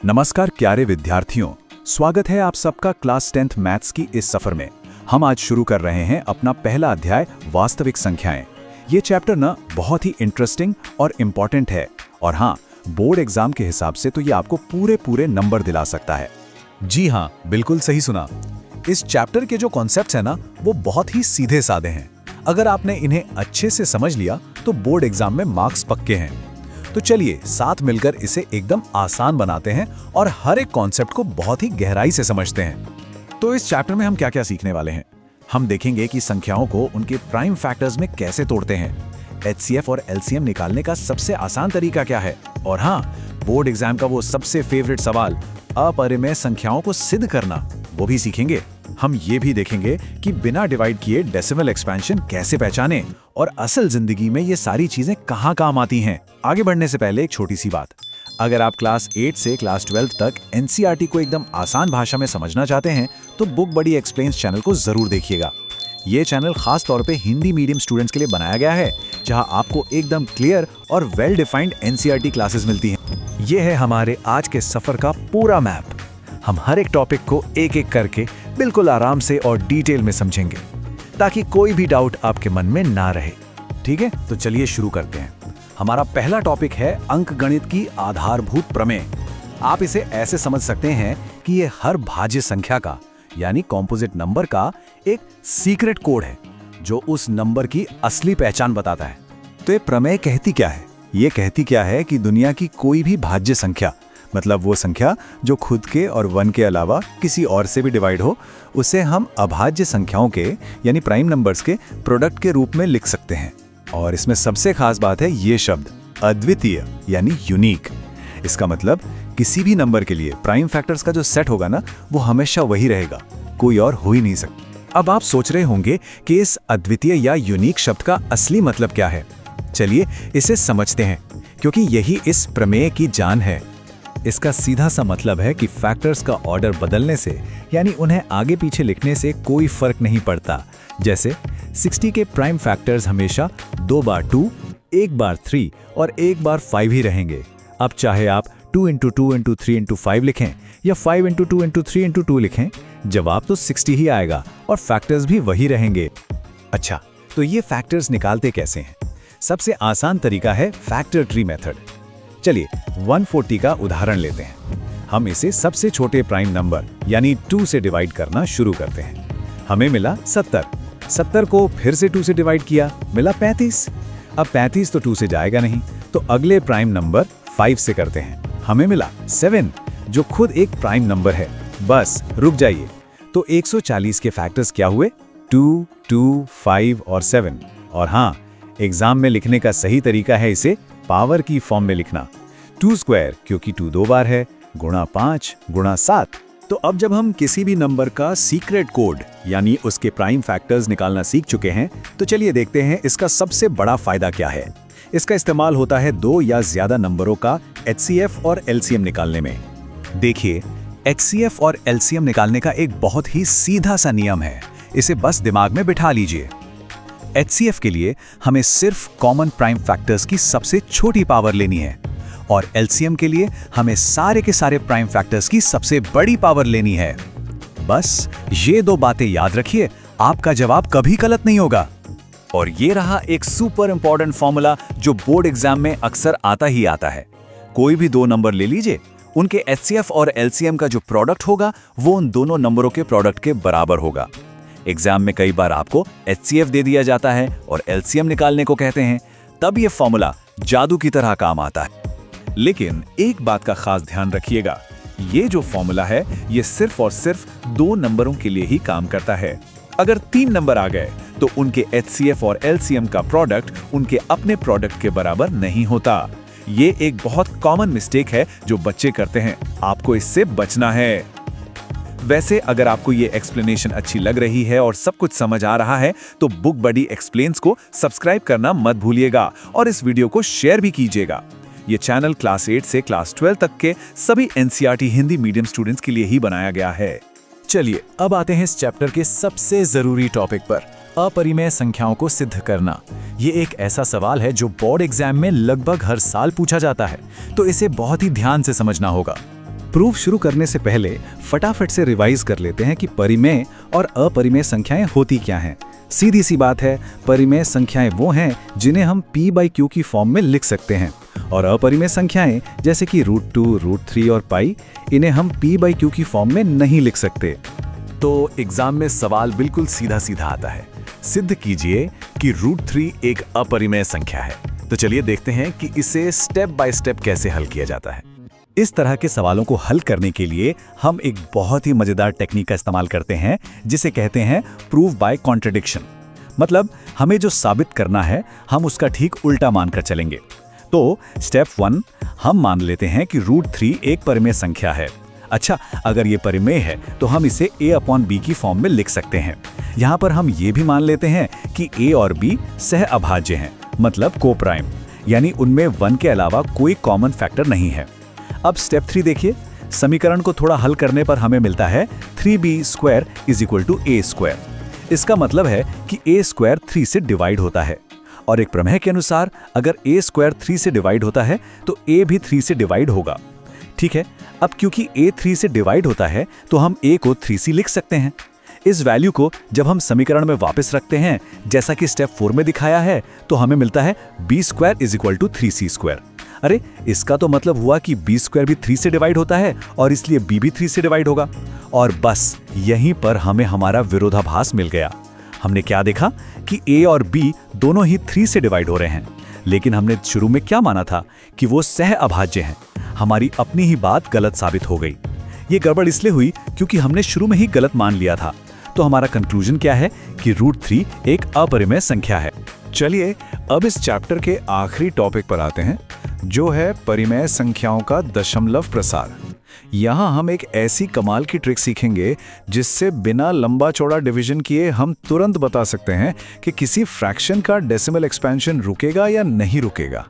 नमस्कार प्यारे विद्यार्थियों, स्वागत है आप सबका क्लास 10th मैथ्स की इस सफर में। हम आज शुरू कर रहे हैं अपना पहला अध्याय वास्तविक संख्याएं। ये चैप्टर ना बहुत ही इंटरेस्टिंग और इम्पॉर्टेंट है और हाँ, बोर्ड एग्जाम के हिसाब से तो ये आपको पूरे नंबर दिला सकता है। जी हाँ, बिल्कुल सही सुना। इस चैप्टर के जो कॉन्सेप्ट्स हैं ना, वो बहुत ही सीधे साधे हैं। अगर आपने इन्हें अच्छे से समझ लिया तो बोर्ड एग्जाम में मार्क्स पक्के हैं। तो चलिए साथ मिलकर इसे एकदम आसान बनाते हैं और हर एक कॉन्सेप्ट को बहुत ही गहराई से समझते हैं। तो इस चैप्टर में हम क्या क्या सीखने वाले हैं? हम देखेंगे कि संख्याओं को उनके प्राइम फैक्टर्स में कैसे तोड़ते हैं, एचसीएफ और एलसीएम निकालने का सबसे आसान तरीका क्या है, और हाँ, बोर्ड एग्जाम का वो सबसे फेवरेट सवाल अपरिमेय संख्याओं को सिद्ध करना, वो भी सीखेंगे। हम ये भी देखेंगे कि बिना डिवाइड किए डेसिमल एक्सपेंशन कैसे पहचानें और असल जिंदगी में ये सारी चीजें कहाँ काम आती हैं। आगे बढ़ने से पहले एक छोटी सी बात, अगर आप क्लास 8 से क्लास 12 तक एनसीईआरटी को एकदम आसान भाषा में समझना चाहते हैं तो बुक बडी एक्सप्लेन्स चैनल को जरूर देखिएगा। ये चैनल खास तौर पे हिंदी मीडियम स्टूडेंट्स के लिए बनाया गया है, जहां आपको एकदम क्लियर और वेल डिफाइंड एनसीईआरटी क्लासेस मिलती हैं। ये है हमारे आज के सफर का पूरा मैप। हम हर एक टॉपिक को एक एक करके बिल्कुल आराम से और डिटेल में समझेंगे, ताकि कोई भी डाउट आपके मन में ना रहे। ठीक है, तो चलिए शुरू करते हैं। हमारा पहला टॉपिक है अंकगणित की आधारभूत प्रमेय। आप इसे ऐसे समझ सकते हैं कि ये हर भाज्य संख्या का यानी कॉम्पोजिट नंबर का एक सीक्रेट कोड है जो उस नंबर की असली पहचान बताता है। तो ये प्रमेय कहती क्या है? ये कहती क्या है कि दुनिया की कोई भी भाज्य संख्या, मतलब वो संख्या जो खुद के और 1 के अलावा किसी और से भी डिवाइड हो, उसे हम अभाज्य संख्याओं के यानी प्राइम नंबर्स के प्रोडक्ट के रूप में लिख सकते हैं। और इसमें सबसे खास बात है ये शब्द अद्वितीय यानी यूनिक। इसका मतलब किसी भी नंबर के लिए प्राइम फैक्टर्स का जो सेट होगा ना, वो हमेशा वही रहेगा, कोई और हो ही नहीं सकता। अब आप सोच रहे होंगे कि इस अद्वितीय या यूनिक शब्द का असली मतलब क्या है। चलिए इसे समझते हैं, क्योंकि यही इस प्रमेय की जान है। इसका सीधा सा मतलब है कि फैक्टर्स का ऑर्डर बदलने से यानी उन्हें आगे पीछे लिखने से कोई फर्क नहीं पड़ता। जैसे 60 के प्राइम फैक्टर्स हमेशा 2 बार 2, 1 बार 3 और 1 बार 5 ही रहेंगे। अब चाहे आप 2 × 2 × 3 × 5 लिखें या 5 × 2 × 3 × 2 लिखें, जवाब तो 60 ही आएगा और फैक्टर्स भी वही रहेंगे। अच्छा, तो ये फैक्टर्स निकालते कैसे हैं? सबसे आसान तरीका है फैक्टर ट्री मेथड। चलिए 140 का उदाहरण लेते हैं। हम इसे सबसे छोटे प्राइम नंबर यानी 2 से डिवाइड करना शुरू करते हैं। हमें मिला 70। 70 को फिर से 2 से डिवाइड किया, मिला 35। अब 35 तो 2 से जाएगा नहीं, तो अगले प्राइम नंबर 5 से करते हैं। हमें मिला 7, जो खुद एक प्राइम नंबर है। बस रुक जाइए। तो 140 के फैक्टर्स क्या हुए? 2, 2, 5 और 7। और हाँ, एग्जाम में लिखने का सही तरीका है इसे पावर की फॉर्म में लिखना। 2 स्क्वायर, क्योंकि 2 2 बार है, गुणा 5 गुणा 7। तो अब जब हम किसी भी नंबर का सीक्रेट कोड यानी उसके प्राइम फैक्टर्स निकालना सीख चुके हैं, तो चलिए देखते हैं इसका सबसे बड़ा फायदा क्या है। इसका इस्तेमाल होता है 2 या ज्यादा नंबरों का एचसीएफ और एलसीएम निकालने में। देखिए, एचसीएफ और एलसीएम निकालने का एक बहुत ही सीधा सा नियम है, इसे बस दिमाग में बिठा लीजिए। एचसीएफ के लिए हमें सिर्फ कॉमन प्राइम फैक्टर्स की सबसे छोटी पावर लेनी है और एलसीएम के लिए हमें सारे के सारे प्राइम फैक्टर्स की सबसे बड़ी पावर लेनी है। बस ये 2 बातें याद रखिए, आपका जवाब कभी गलत नहीं होगा। और ये रहा एक सुपर इंपॉर्टेंट फॉर्मूला जो बोर्ड एग्जाम में अक्सर आता ही आता है। कोई भी 2 नंबर ले लीजिए, उनके एचसीएफ और एलसीएम का जो प्रोडक्ट होगा वो उन दोनों नंबरों के प्रोडक्ट के बराबर होगा। एग्जाम में कई बार आपको एचसीएफ दे दिया जाता है और एलसीएम निकालने को कहते हैं, तब ये फॉर्मूला जादू की तरह काम आता है। लेकिन एक बात का खास ध्यान रखिएगा, ये जो फॉर्मूला है ये सिर्फ और सिर्फ 2 नंबरों के लिए ही काम करता है। अगर 3 नंबर आ गए तो उनके एचसीएफ और एलसीएम का प्रोडक्ट उनके अपने प्रोडक्ट के बराबर नहीं होता। ये एक बहुत कॉमन मिस्टेक है जो बच्चे करते हैं, आपको इससे बचना है। वैसे अगर आपको ये एक्सप्लेनेशन अच्छी लग रही है और सब कुछ समझ आ रहा है तो बुक बडी एक्सप्लेन्स को सब्सक्राइब करना मत भूलिएगा और इस वीडियो को शेयर भी कीजिएगा। ये चैनल क्लास 8 से क्लास 12 तक के सभी एनसीईआरटी हिंदी मीडियम स्टूडेंट्स के लिए ही बनाया गया है। चलिए अब आते हैं इस चैप्टर के सबसे जरूरी टॉपिक पर, अपरिमेय संख्याओं को सिद्ध करना। ये एक ऐसा सवाल है जो बोर्ड एग्जाम में लगभग हर साल पूछा जाता है, तो इसे बहुत ही ध्यान से समझना होगा। प्रूफ शुरू करने से पहले फटाफट से रिवाइज कर लेते हैं कि परिमेय और अपरिमेय संख्याएं होती क्या हैं। सीधी सी बात है, परिमेय संख्याएं वो हैं जिन्हें हम p/q की फॉर्म में लिख सकते हैं, और अपरिमेय संख्याएं जैसे कि √2, √3 और पाई, इन्हें हम p/q की फॉर्म में नहीं लिख सकते। तो एग्जाम में सवाल बिल्कुल सीधा सीधा आता है, सिद्ध कीजिए कि √3 एक अपरिमेय संख्या है। तो चलिए देखते हैं कि इसे स्टेप बाय स्टेप कैसे हल किया जाता है। इस तरह के सवालों को हल करने के लिए हम एक बहुत ही मजेदार टेक्निक का इस्तेमाल करते हैं, जिसे कहते हैं प्रूव बाय कॉन्ट्रडिक्शन। मतलब हमें जो साबित करना है हम उसका ठीक उल्टा मानकर चलेंगे। तो स्टेप 1, हम मान लेते हैं कि √3 एक परिमेय संख्या है। अच्छा, अगर ये परिमेय है तो हम इसे a/b की फॉर्म में लिख सकते हैं। यहाँ पर हम ये भी मान लेते हैं कि a और b सह अभाज्य हैं, मतलब को प्राइम, यानी उनमें 1 के अलावा कोई कॉमन फैक्टर नहीं है। अब स्टेप 3 देखिए, समीकरण को थोड़ा हल करने पर हमें मिलता है 3b² = a²। इसका मतलब है कि a² 3 से डिवाइड होता है, और एक प्रमेय के अनुसार अगर a² 3 से डिवाइड होता है तो a भी 3 से डिवाइड होगा। ठीक है, अब क्योंकि a 3 से डिवाइड होता है तो हम a को 3c लिख सकते हैं। इस वैल्यू को जब हम समीकरण में वापस रखते हैं, जैसा कि स्टेप 4 में दिखाया है, तो हमें मिलता है b² = 3c²। अरे, इसका तो मतलब हुआ कि b² भी 3 से डिवाइड होता है और इसलिए b भी 3 से डिवाइड होगा। और बस यहीं पर हमें हमारा विरोधाभास मिल गया। हमने क्या देखा कि a और b दोनों ही 3 से डिवाइड हो रहे हैं, लेकिन हमने शुरू में क्या माना था कि वो सह अभाज्य हैं। हमारी अपनी ही बात गलत साबित हो गई। ये गड़बड़ इसलिए हुई क्योंकि हमने शुरू में ही गलत मान लिया था। तो हमारा कंक्लूजन क्या है कि √3 एक अपरिमेय संख्या है। चलिए अब इस चैप्टर के आखिरी टॉपिक पर आते हैं, जो है परिमेय संख्याओं का दशमलव प्रसार। यहाँ हम एक ऐसी कमाल की ट्रिक सीखेंगे जिससे बिना लंबा चौड़ा डिवीजन किए हम तुरंत बता सकते हैं कि किसी फ्रैक्शन का डेसिमल एक्सपेंशन रुकेगा या नहीं रुकेगा।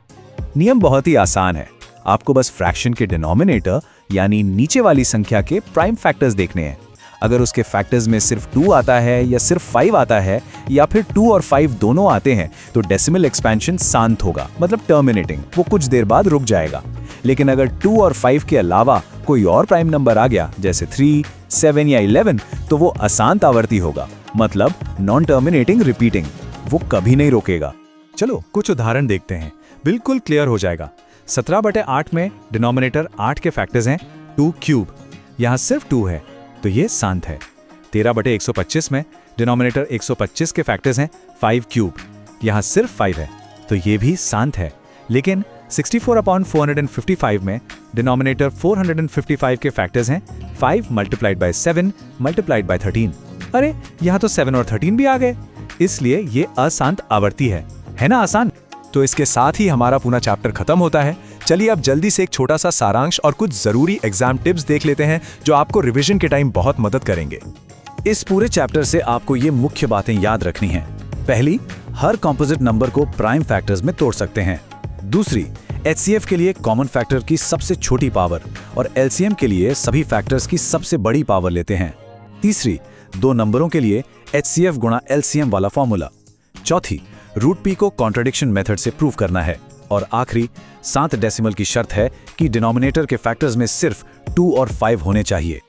नियम बहुत ही आसान है। आपको बस फ्रैक्शन के डिनोमिनेटर यानी नीचे वाली संख्या के प्राइम फैक्टर्स देखने हैं। अगर उसके फैक्टर्स में सिर्फ 2 आता है या सिर्फ 5 आता है या फिर 2 और 5 दोनों आते हैं तो डेसिमल एक्सपेंशन शांत होगा, मतलब टर्मिनेटिंग, वो कुछ देर बाद रुक जाएगा। लेकिन अगर 2 और 5 के अलावा कोई और प्राइम नंबर आ गया, जैसे 3, 7 या 11, तो वो अशांत आवर्ती होगा, मतलब नॉन टर्मिनेटिंग रिपीटिंग, वो कभी नहीं रुकेगा। चलो कुछ उदाहरण देखते हैं, बिल्कुल क्लियर हो जाएगा। 17/8 में डिनोमिनेटर 8 के फैक्टर्स हैं 2³, यहाँ सिर्फ 2 है तो ये शांत है। 13/125 में डिनोमिनेटर 125 के फैक्टर्स हैं 5³, यहाँ सिर्फ 5 है तो ये भी शांत है। लेकिन 64/455 में डिनोमिनेटर 455 के फैक्टर्स हैं 5 × 7 × 13। अरे, यहाँ तो 7 और 13 भी आ गए, इसलिए ये अशांत आवर्ती है ना आसान। तो इसके साथ ही हमारा पूरा चैप्टर खत्म होता है। चलिए अब जल्दी से एक छोटा सा सारांश और कुछ जरूरी एग्जाम टिप्स देख लेते हैं जो आपको रिवीजन के टाइम बहुत मदद करेंगे। इस पूरे चैप्टर से आपको ये मुख्य बातें याद रखनी हैं। पहली, हर कॉम्पोजिट नंबर को प्राइम फैक्टर्स में तोड़ सकते हैं। दूसरी, HCF के लिए कॉमन फैक्टर की सबसे छोटी पावर और LCM के लिए सभी फैक्टर्स की सबसे बड़ी पावर लेते हैं। तीसरी, 2 नंबरों के लिए HCF × LCM वाला फॉर्मूला। चौथी, √p को कॉन्ट्रडिक्शन मेथड से प्रूव करना है। और आखिरी, 7 डेसिमल की शर्त है कि डिनोमिनेटर के फैक्टर्स में सिर्फ 2 और 5 होने चाहिए।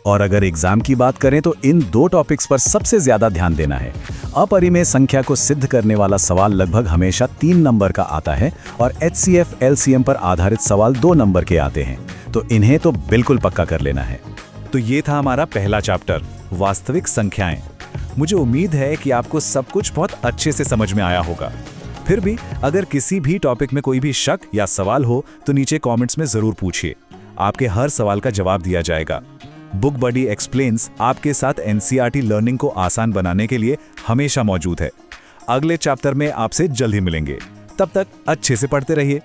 और अगर एग्जाम की बात करें तो इन 2 टॉपिक्स पर सबसे ज्यादा ध्यान देना है। अपरिमेय संख्या को सिद्ध करने वाला सवाल लगभग हमेशा 3 नंबर का आता है और HCF LCM पर आधारित सवाल 2 नंबर के आते हैं, तो इन्हें तो बिल्कुल पक्का कर लेना है। तो ये था हमारा पहला चैप्टर, वास्तविक संख्याएं। मुझे उम्मीद है कि आपको सब कुछ बहुत अच्छे से समझ में आया होगा। फिर भी अगर किसी भी टॉपिक में कोई भी शक या सवाल हो तो नीचे कमेंट्स में जरूर पूछिए, आपके हर सवाल का जवाब दिया जाएगा। बुक बडी एक्सप्लेन्स आपके साथ NCERT लर्निंग को आसान बनाने के लिए हमेशा मौजूद है। अगले चैप्टर में आपसे जल्द ही मिलेंगे, तब तक अच्छे से पढ़ते रहिए।